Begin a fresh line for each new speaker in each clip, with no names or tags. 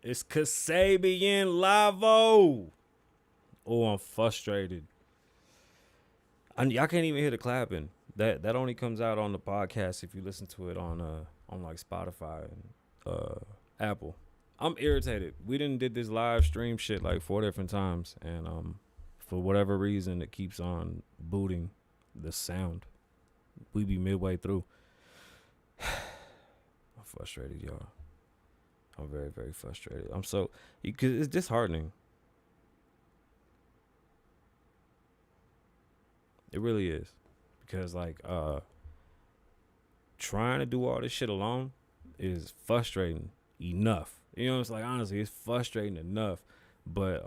It's Kasabian Lavoe. Oh, I'm frustrated. Y'all can't even hear the clapping. That only comes out on the podcast if you listen to it on like Spotify and Apple. I'm irritated. We didn't did this live stream shit like 4 different times, and for whatever reason it keeps on booting the sound. We be midway through. I'm frustrated, y'all. I'm very, very frustrated. I'm so, because it's disheartening. It really is. Because like trying to do all this shit alone is frustrating enough. You know, it's like honestly, it's frustrating enough. But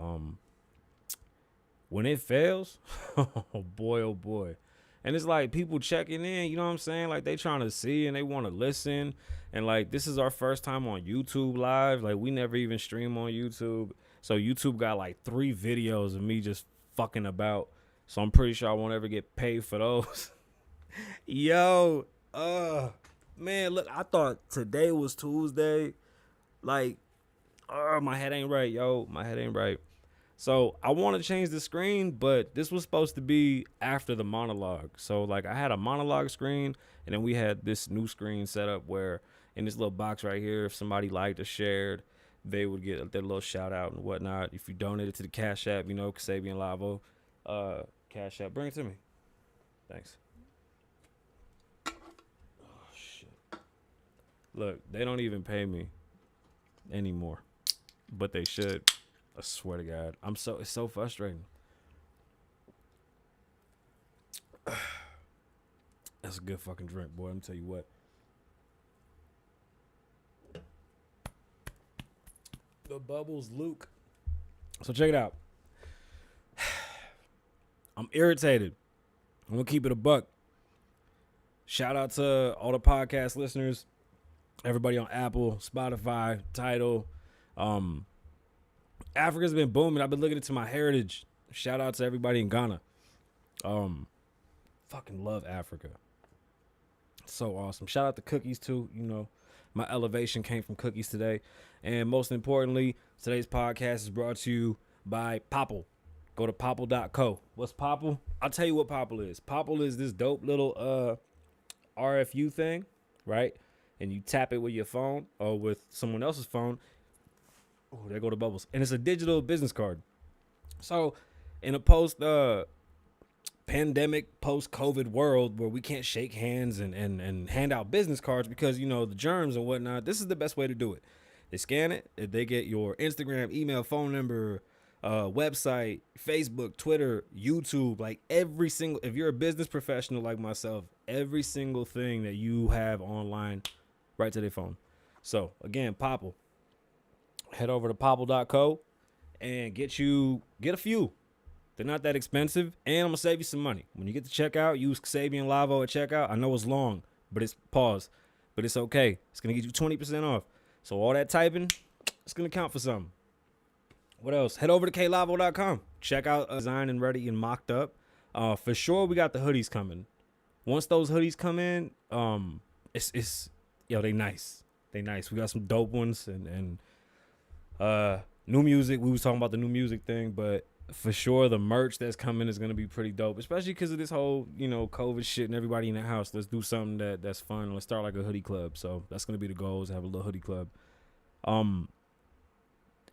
when it fails, oh boy. And it's like people checking in, you know what I'm saying? Like they trying to see and they want to listen. And like this is our first time on YouTube live. Like we never even stream on YouTube. So YouTube got like 3 videos of me just fucking about. So I'm pretty sure I won't ever get paid for those. Yo, man, look, I thought today was Tuesday. Like, my head ain't right, yo. My head ain't right. So I want to change the screen, but this was supposed to be after the monologue. So like I had a monologue screen, and then we had this new screen set up where in this little box right here, if somebody liked or shared, they would get their little shout out and whatnot. If you donated to the Cash App, you know, Kasabian Lavoe, Cash App, bring it to me. Thanks. Oh shit. Look, they don't even pay me anymore, but they should. I swear to God, it's so frustrating. That's a good fucking drink, boy. Let me tell you what. The bubbles, Luke. So check it out. I'm irritated. I'm gonna keep it a buck. Shout out to all the podcast listeners, everybody on Apple, Spotify, Tidal. Africa's been booming. I've been looking into my heritage. Shout out to everybody in Ghana. Fucking love Africa. So awesome. Shout out to cookies too. You know, my elevation came from cookies today. And most importantly, today's podcast is brought to you by Popple. Go to popple.co. What's Popple? I'll tell you what Popple is. Popple is this dope little RFU thing, right? And you tap it with your phone or with someone else's phone. Oh, there go the bubbles. And it's a digital business card. So in a post-pandemic, post-COVID world where we can't shake hands and hand out business cards because, you know, the germs and whatnot, this is the best way to do it. They scan it. They get your Instagram, email, phone number, website, Facebook, Twitter, YouTube, like every single, if you're a business professional like myself, every single thing that you have online right to their phone. So again, Popple. Head over to popple.co and get a few. They're not that expensive, and I'm gonna save you some money. When you get to checkout, use Kasabian Lavoe at checkout. I know it's long, but it's pause, but it's okay. It's gonna get you 20% off. So all that typing, it's gonna count for something. What else? Head over to klavo.com. Check out designed and ready and mocked up. For sure, we got the hoodies coming. Once those hoodies come in, it's they nice. They nice. We got some dope ones and new music. We was talking about the new music thing, but for sure the merch that's coming is gonna be pretty dope, especially because of this whole, you know, COVID shit and everybody in the house. Let's do something that's fun. Let's start like a hoodie club. So that's gonna be the goal, is have a little hoodie club.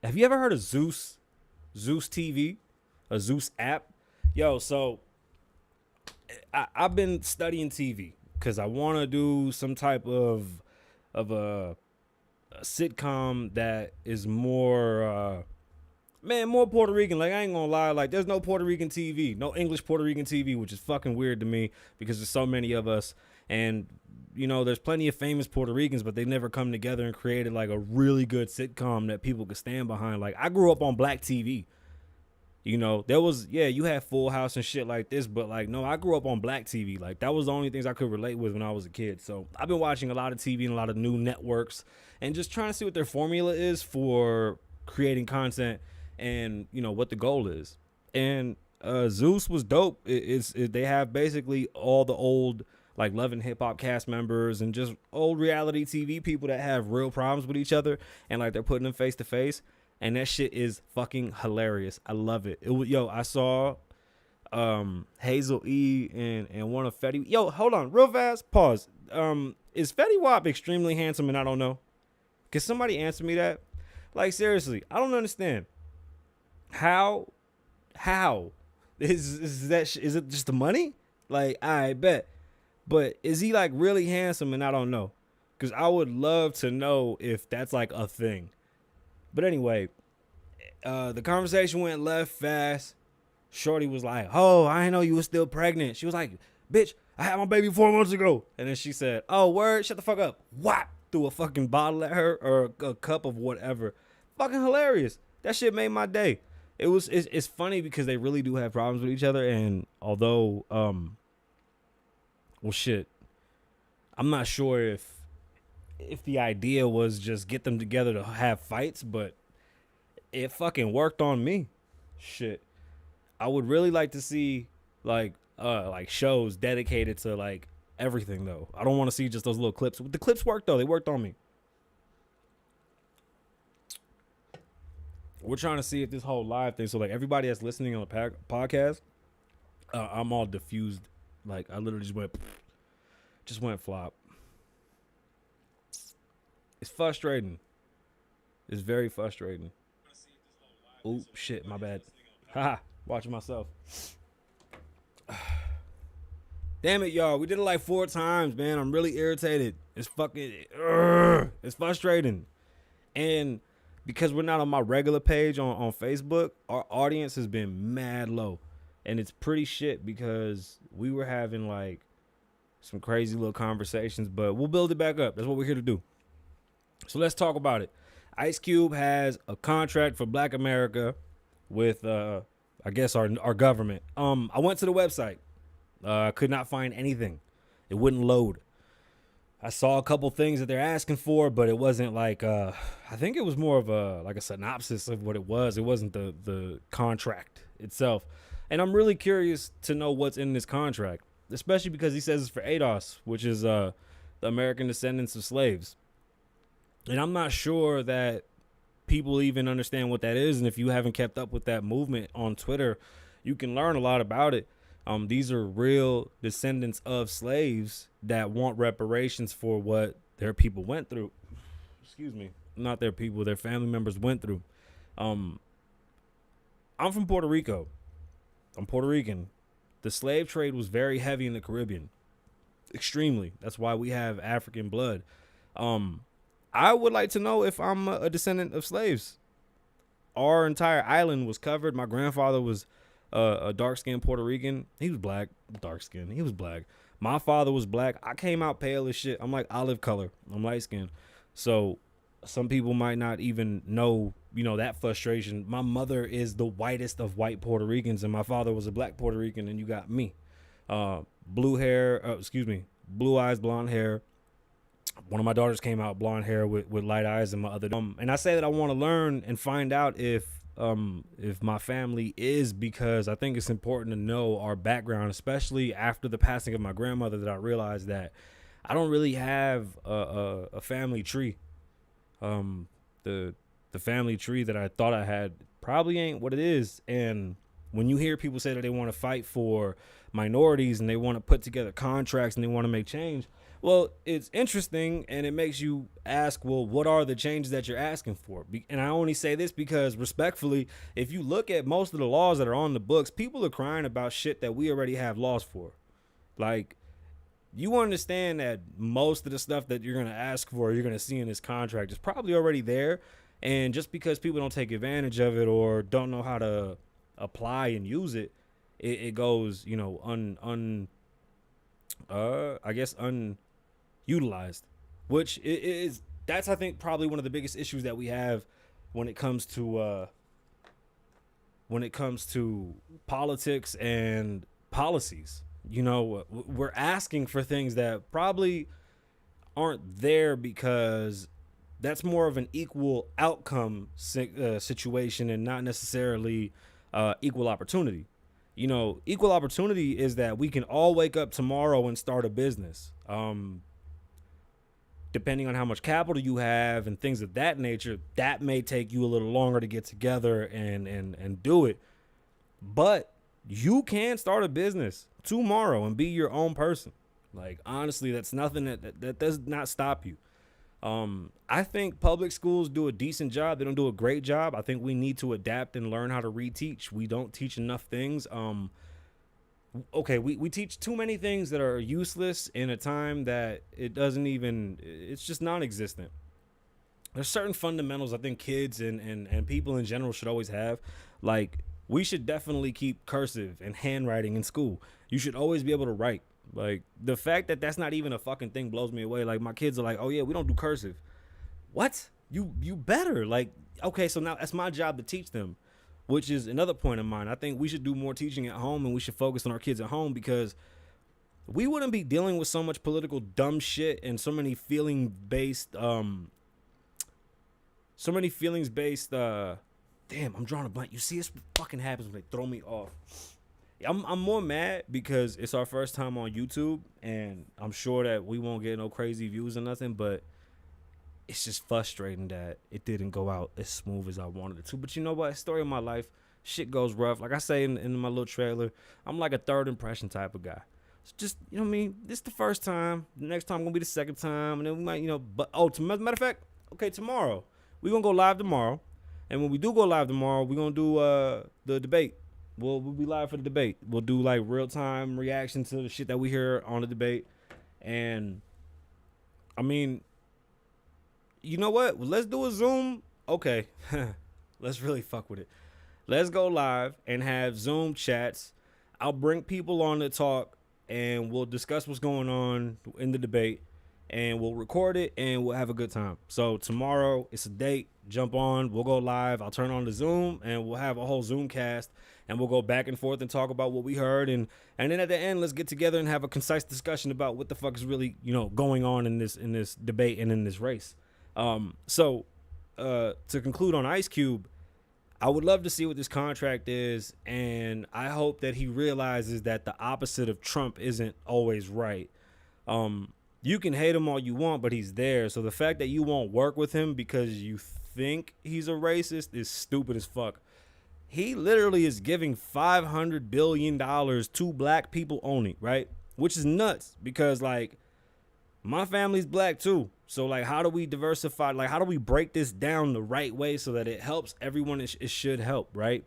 Have you ever heard of Zeus TV, a Zeus app? Yo, so I've been studying TV because I want to do some type of a sitcom that is more more Puerto Rican. Like, I ain't gonna lie, like there's no Puerto Rican TV, no English Puerto Rican TV, which is fucking weird to me because there's so many of us, and you know, there's plenty of famous Puerto Ricans, but they never come together and created like a really good sitcom that people could stand behind. Like, I grew up on black TV. You know, there was, you had Full House and shit like this, but like, no, I grew up on black TV. Like, that was the only things I could relate with when I was a kid. So I've been watching a lot of TV and a lot of new networks and just trying to see what their formula is for creating content and, you know, what the goal is. And Zeus was dope. They have basically all the old like Love and Hip Hop cast members and just old reality TV people that have real problems with each other, and like they're putting them face to face, and that shit is fucking hilarious. I love it. I saw Hazel E and one of Fetty. Yo, hold on, real fast. Pause. Is Fetty Wap extremely handsome and I don't know? Can somebody answer me that? Like seriously, I don't understand. How is that? Is it just the money? Like I bet, but is he like really handsome and I don't know? Because I would love to know if that's like a thing. But anyway, the conversation went left fast. Shorty was like, "Oh, I didn't know you were still pregnant." She was like, "Bitch, I had my baby 4 months ago." And then she said, "Oh, word, shut the fuck up." Whap! Threw a fucking bottle at her or a cup of whatever. Fucking hilarious. That shit made my day. It's funny because they really do have problems with each other. And although, well, shit, I'm not sure if the idea was just get them together to have fights, but it fucking worked on me. Shit. I would really like to see like shows dedicated to like everything though. I don't want to see just those little clips. The clips worked though. They worked on me. We're trying to see if this whole live thing. So like everybody that's listening on the podcast, I'm all diffused. Like I literally just went flop. It's frustrating. It's very frustrating. Oh shit, my bad. Haha. Watching myself. Damn it, y'all. We did it like 4 times, man. I'm really irritated. It's fucking... it's frustrating. And because we're not on my regular page on Facebook, our audience has been mad low. And it's pretty shit because we were having like some crazy little conversations, but we'll build it back up. That's what we're here to do. So let's talk about it. Ice Cube has a contract for Black America with... I guess our government. I went to the website. I could not find anything. It wouldn't load. I saw a couple things that they're asking for, but it wasn't like I think it was more of a synopsis of what it was. It wasn't the contract itself. And I'm really curious to know what's in this contract, especially because he says it's for ADOS, which is the American descendants of slaves. And I'm not sure that people even understand what that is, and if you haven't kept up with that movement on Twitter, you can learn a lot about it. These are real descendants of slaves that want reparations for what their people went through. Excuse me, not their people, their family members went through. I'm from Puerto Rico. I'm Puerto Rican. The slave trade was very heavy in the Caribbean, extremely. That's why we have African blood. I would like to know if I'm a descendant of slaves. Our entire island was covered. My grandfather was a dark-skinned Puerto Rican. He was black, dark-skinned. He was black. My father was black. I came out pale as shit. I'm like olive color. I'm light-skinned. So some people might not even know, that frustration. My mother is the whitest of white Puerto Ricans, and my father was a black Puerto Rican, and you got me. Blue eyes, blonde hair. One of my daughters came out blonde hair with light eyes, and my other and I say that I want to learn and find out if my family is, because I think it's important to know our background, especially after the passing of my grandmother, that I realized that I don't really have a family tree. The family tree that I thought I had probably ain't what it is. And when you hear people say that they want to fight for minorities and they want to put together contracts and they want to make change, well, it's interesting, and it makes you ask, well, what are the changes that you're asking for? And I only say this because, respectfully, if you look at most of the laws that are on the books, people are crying about shit that we already have laws for. Like, you understand that most of the stuff that you're going to ask for, you're going to see in this contract is probably already there. And just because people don't take advantage of it or don't know how to apply and use it, it goes, unutilized, which is that's I think probably one of the biggest issues that we have when it comes to politics and policies. We're asking for things that probably aren't there because that's more of an equal outcome situation and not necessarily equal opportunity. Equal opportunity is that we can all wake up tomorrow and start a business. Depending on how much capital you have and things of that nature, that may take you a little longer to get together and do it. But you can start a business tomorrow and be your own person. Like, honestly, that's nothing that does not stop you. I think public schools do a decent job. They don't do a great job. I think we need to adapt and learn how to reteach. We don't teach enough things. Okay, we teach too many things that are useless in a time that it's just non-existent. There's certain fundamentals I think kids and people in general should always have. Like, we should definitely keep cursive and handwriting in school. You should always be able to write. Like, the fact that that's not even a fucking thing blows me away. Like, my kids are like, oh yeah, we don't do cursive. What? You better. Like, okay, so now that's my job to teach them, which is another point of mine. I think we should do more teaching at home, and we should focus on our kids at home, because we wouldn't be dealing with so much political dumb shit and so many feelings-based damn, I'm drawing a blank. You see, this fucking happens when they throw me off. I'm more mad because it's our first time on YouTube, and I'm sure that we won't get no crazy views or nothing, but it's just frustrating that it didn't go out as smooth as I wanted it to. But you know what? Story of my life. Shit goes rough. Like I say in my little trailer, I'm like a third impression type of guy. It's just, you know what I mean? This is the first time. The next time gonna be the second time. And then we might, but matter of fact, okay, tomorrow. We're gonna go live tomorrow. And when we do go live tomorrow, we're gonna do the debate. We'll be live for the debate. We'll do like real time reaction to the shit that we hear on the debate. And I mean, you know what? Let's do a Zoom. Okay. Let's really fuck with it. Let's go live and have Zoom chats. I'll bring people on to talk, and we'll discuss what's going on in the debate, and we'll record it, and we'll have a good time. So tomorrow, it's a date. Jump on. We'll go live. I'll turn on the Zoom, and we'll have a whole Zoom cast, and we'll go back and forth and talk about what we heard, and then at the end, let's get together and have a concise discussion about what the fuck is really going on in this debate and in this race. So to conclude on Ice Cube, I would love to see what this contract is, and I hope that he realizes that the opposite of Trump isn't always right. You can hate him all you want, but he's there. So the fact that you won't work with him because you think he's a racist is stupid as fuck. He literally is giving $500 billion to black people only, right? Which is nuts, because like my family's black too. So like, how do we diversify? Like, how do we break this down the right way so that it helps everyone it should help, right?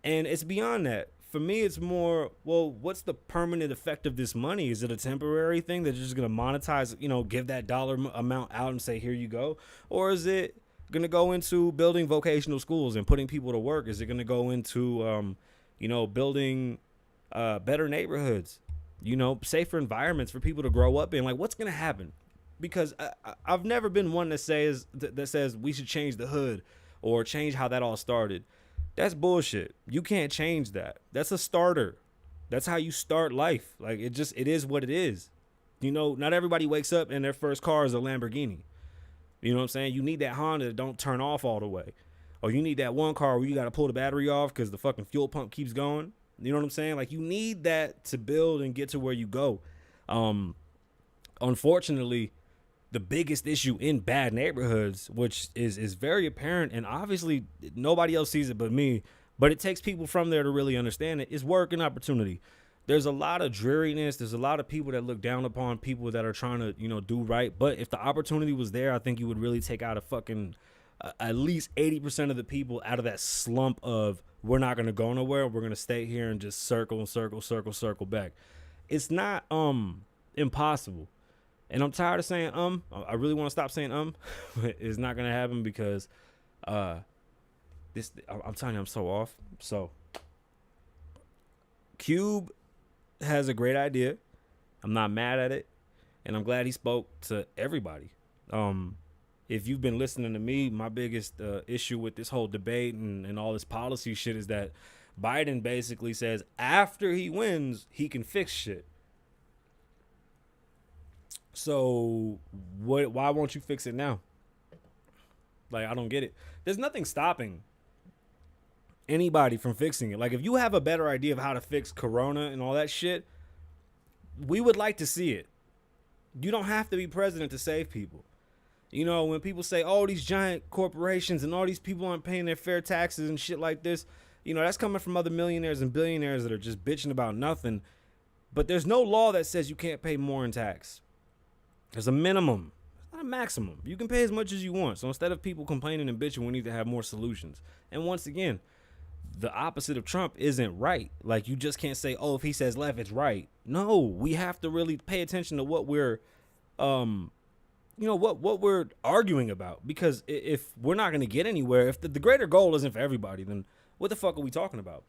And it's beyond that. For me, it's more, well, what's the permanent effect of this money? Is it a temporary thing that you're just going to monetize, give that dollar amount out and say, here you go? Or is it going to go into building vocational schools and putting people to work? Is it going to go into, building better neighborhoods, safer environments for people to grow up in? Like, what's going to happen? Because I've never been one that says we should change the hood or change how that all started. That's bullshit. You can't change that. That's a starter. That's how you start life. Like, it is what it is. Not everybody wakes up and their first car is a Lamborghini. You know what I'm saying? You need that Honda that don't turn off all the way. Or you need that one car where you got to pull the battery off because the fucking fuel pump keeps going. You know what I'm saying? Like, you need that to build and get to where you go. Unfortunately, the biggest issue in bad neighborhoods, which is very apparent, and obviously nobody else sees it but me, but it takes people from there to really understand it, is work and opportunity. There's a lot of dreariness. There's a lot of people that look down upon people that are trying to, do right. But if the opportunity was there, I think you would really take out a fucking at least 80% of the people out of that slump of, we're not going to go nowhere. We're going to stay here and just circle and circle back. It's not impossible. And I'm tired of saying I really want to stop saying but it's not gonna happen because I'm telling you, I'm so off. So Cube has a great idea. I'm not mad at it, and I'm glad he spoke to everybody. If you've been listening to me, my biggest issue with this whole debate and all this policy shit is that Biden basically says after he wins, he can fix shit. So why won't you fix it now? Like, I don't get it. There's nothing stopping anybody from fixing it. Like, if you have a better idea of how to fix Corona and all that shit, we would like to see it. You don't have to be president to save people. You know, when people say, oh, these giant corporations and all these people aren't paying their fair taxes and shit like this, you know, that's coming from other millionaires and billionaires that are just bitching about nothing. But there's no law that says you can't pay more in tax. There's a minimum, not a maximum. You can pay as much as you want. So instead of people complaining and bitching, we need to have more solutions. And once again, the opposite of Trump isn't right. Like, you just can't say, oh, if he says left, it's right. No, we have to really pay attention to what we're, what we're arguing about. Because if we're not going to get anywhere, if the greater goal isn't for everybody, then what the fuck are we talking about?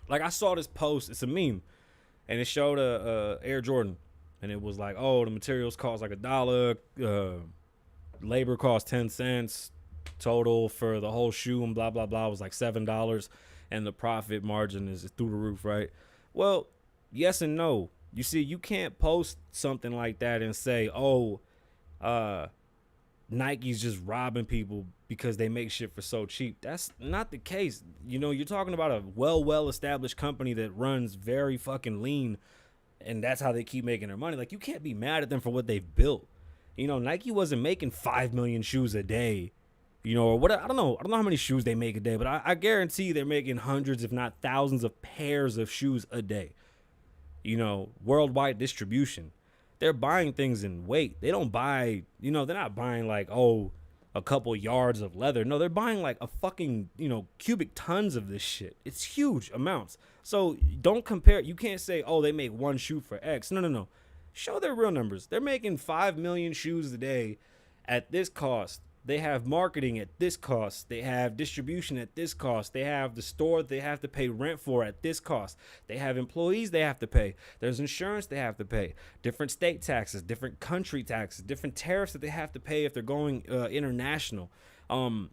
Like, I saw this post, it's a meme, and it showed a Air Jordan, and it was like, oh, the materials cost like $1, labor cost 10 cents, total for the whole shoe and blah, blah, blah was like $7, and the profit margin is through the roof, right? Well, yes and no. You see, you can't post something like that and say, oh, Nike's just robbing people because they make shit for so cheap. That's not the case. You know, you're talking about a well-established company that runs very fucking lean, and that's how they keep making their money. Like, you can't be mad at them for what they've built. You know, Nike wasn't making 5 million shoes a day, you know, or what. I don't know how many shoes they make a day, but I guarantee they're making hundreds, if not thousands of pairs of shoes a day. You know, worldwide distribution. They're buying things in weight. They don't buy, you know, they're not buying like, oh, a couple yards of leather. No, they're buying like a fucking, you know, cubic tons of this shit. It's huge amounts. So don't compare. You can't say, oh, they make one shoe for X. No. Show their real numbers. They're making 5 million shoes a day at this cost. They have marketing at this cost. They have distribution at this cost. They have the store they have to pay rent for at this cost. They have employees they have to pay. There's insurance they have to pay. Different state taxes, different country taxes, different tariffs that they have to pay if they're going international. Like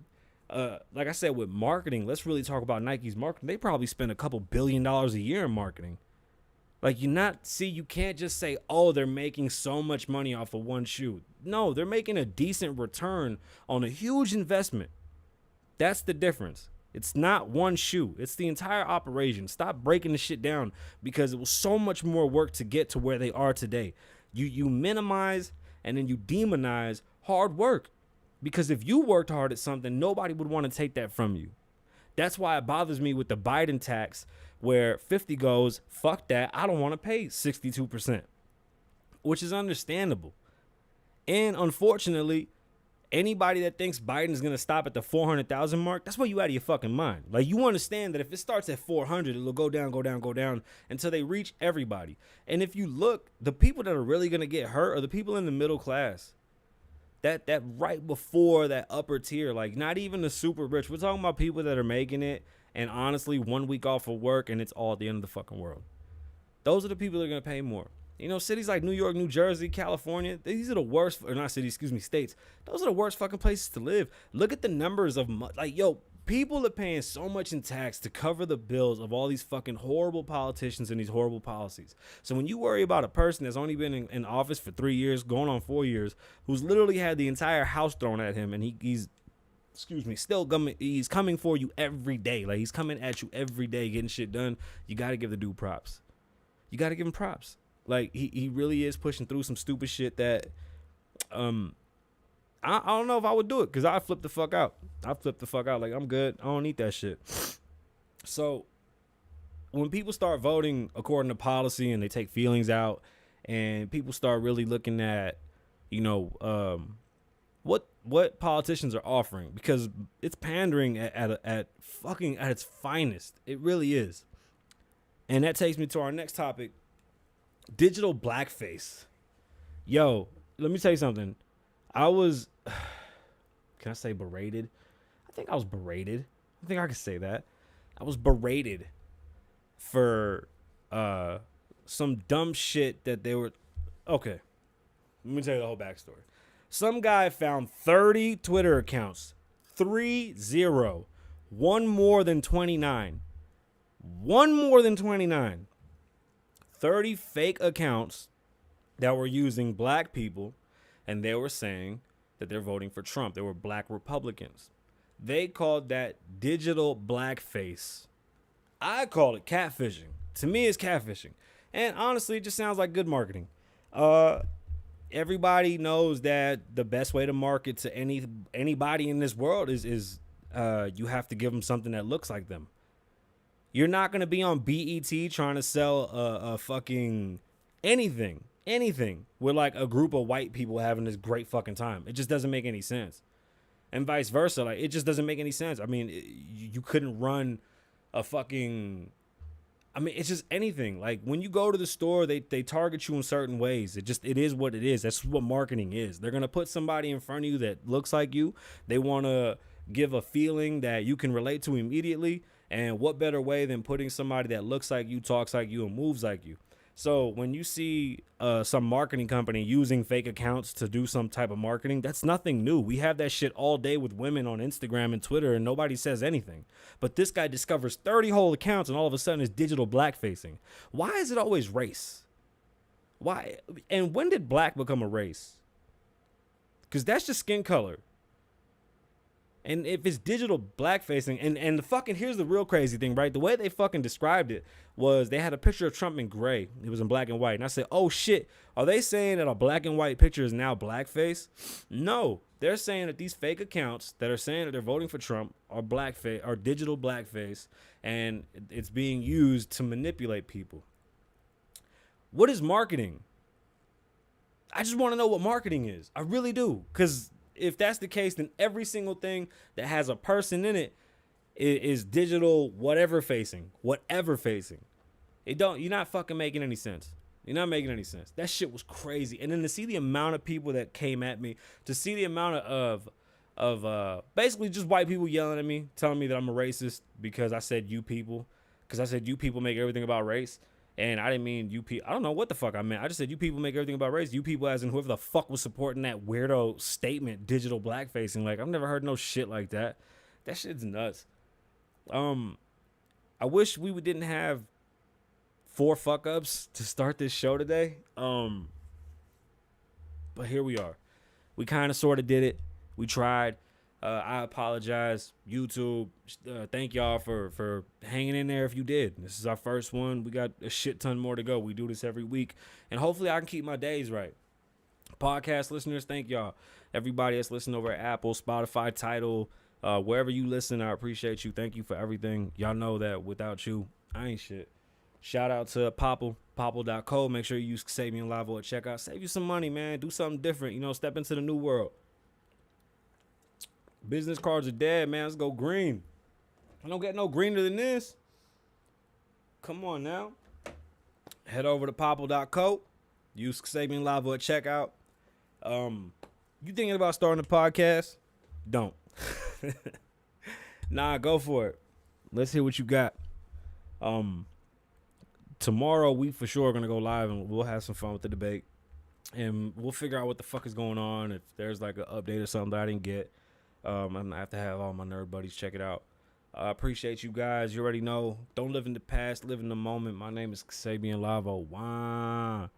I said, with marketing, let's really talk about Nike's marketing. They probably spend a couple $1 billion a year in marketing. Like, you can't just say, oh, they're making so much money off of one shoe. No, they're making a decent return on a huge investment. That's the difference. It's not one shoe. It's the entire operation. Stop breaking the shit down because it was so much more work to get to where they are today. You minimize and then you demonize hard work. Because if you worked hard at something, nobody would want to take that from you. That's why it bothers me with the Biden tax, where 50 goes, fuck that, I don't want to pay 62%, which is understandable. And unfortunately, anybody that thinks Biden's going to stop at the 400,000 mark, that's where you out of your fucking mind. Like, you understand that if it starts at 400, it'll go down until they reach everybody. And if you look, the people that are really going to get hurt are the people in the middle class. That right before that upper tier, like not even the super rich. We're talking about people that are making it and honestly 1 week off of work and it's all at the end of the fucking world. Those are the people that are going to pay more. You know, cities like New York, New Jersey, California, these are the worst, or not cities, states. Those are the worst fucking places to live. Look at the numbers of, people are paying so much in tax to cover the bills of all these fucking horrible politicians and these horrible policies. So when you worry about a person that's only been in office for 3 years, going on 4 years, who's literally had the entire house thrown at him, and he's coming for you every day. Like, he's coming at you every day, getting shit done. You got to give the dude props. You got to give him props. Like, he really is pushing through some stupid shit that, I don't know if I would do it because I flip the fuck out. Like, I'm good. I don't need that shit. So when people start voting according to policy and they take feelings out and people start really looking at, what politicians are offering, because it's pandering at its finest. It really is. And that takes me to our next topic, digital blackface. Yo, let me tell you something. I was, can I say berated? I think I was berated. I think I can say that. I was berated for some dumb shit that they were. Okay, let me tell you the whole backstory. Some guy found 30 Twitter accounts, 30, one more than 29. 30 fake accounts that were using black people. And they were saying that they're voting for Trump. They were black Republicans. They called that digital blackface. I call it catfishing. To me, it's catfishing. And honestly, it just sounds like good marketing. Uh, Everybody knows that the best way to market to anybody in this world is you have to give them something that looks like them. You're not gonna be on BET trying to sell a fucking anything with like a group of white people having this great fucking time. It just doesn't make any sense, and vice versa. Like it just doesn't make any sense. I mean, you couldn't run a fucking. I mean, it's just anything. Like when you go to the store, they target you in certain ways. It is what it is. That's what marketing is. They're gonna put somebody in front of you that looks like you. They wanna give a feeling that you can relate to immediately. And what better way than putting somebody that looks like you, talks like you, and moves like you? So when you see some marketing company using fake accounts to do some type of marketing, that's nothing new. We have that shit all day with women on Instagram and Twitter, and nobody says anything. But this guy discovers 30 whole accounts, and all of a sudden it's digital blackfacing. Why is it always race? Why? And when did black become a race? Because that's just skin color. And if it's digital blackfacing, and the fucking, here's the real crazy thing, right? The way they fucking described it was they had a picture of Trump in gray. It was in black and white. And I said, oh shit, are they saying that a black and white picture is now blackface? No, they're saying that these fake accounts that are saying that they're voting for Trump are blackface, are digital blackface, and it's being used to manipulate people. What is marketing? I just want to know what marketing is. I really do. Because if that's the case, then every single thing that has a person in it is digital, whatever facing. You're not fucking making any sense. You're not making any sense. That shit was crazy. And then to see the amount of people that came at me, to see the amount of basically just white people yelling at me, telling me that I'm a racist because I said you people. Because I said you people make everything about race. And I didn't mean you people. I don't know what the fuck I meant. I just said you people make everything about race. You people as in whoever the fuck was supporting that weirdo statement, digital blackfacing. Like, I've never heard no shit like that. That shit's nuts. I wish we didn't have 4 fuck ups to start this show today. But here we are. We kind of sort of did it. We tried. I apologize, YouTube. Thank y'all for hanging in there if you did. This is our first one. We got a shit ton more to go. We do this every week. And hopefully I can keep my days right. Podcast listeners, thank y'all. Everybody that's listening over at Apple, Spotify, Tidal, wherever you listen, I appreciate you. Thank you for everything. Y'all know that without you, I ain't shit. Shout out to Popple.co. Make sure you use Kasabian Lavoe at checkout. Save you some money, man. Do something different. Step into the new world. Business cards are dead, man. Let's go green. I don't get no greener than this. Come on now. Head over to Popple.co. Use Kasabian Lavoe at checkout. You thinking about starting a podcast? Don't. Nah, go for it. Let's hear what you got. Tomorrow we for sure are gonna go live and we'll have some fun with the debate. And we'll figure out what the fuck is going on. If there's like an update or something that I didn't get. I'm gonna have to have all my nerd buddies check it out. I appreciate you guys. You already know. Don't live in the past, live in the moment. My name is Kasabian Lavoe. Wow.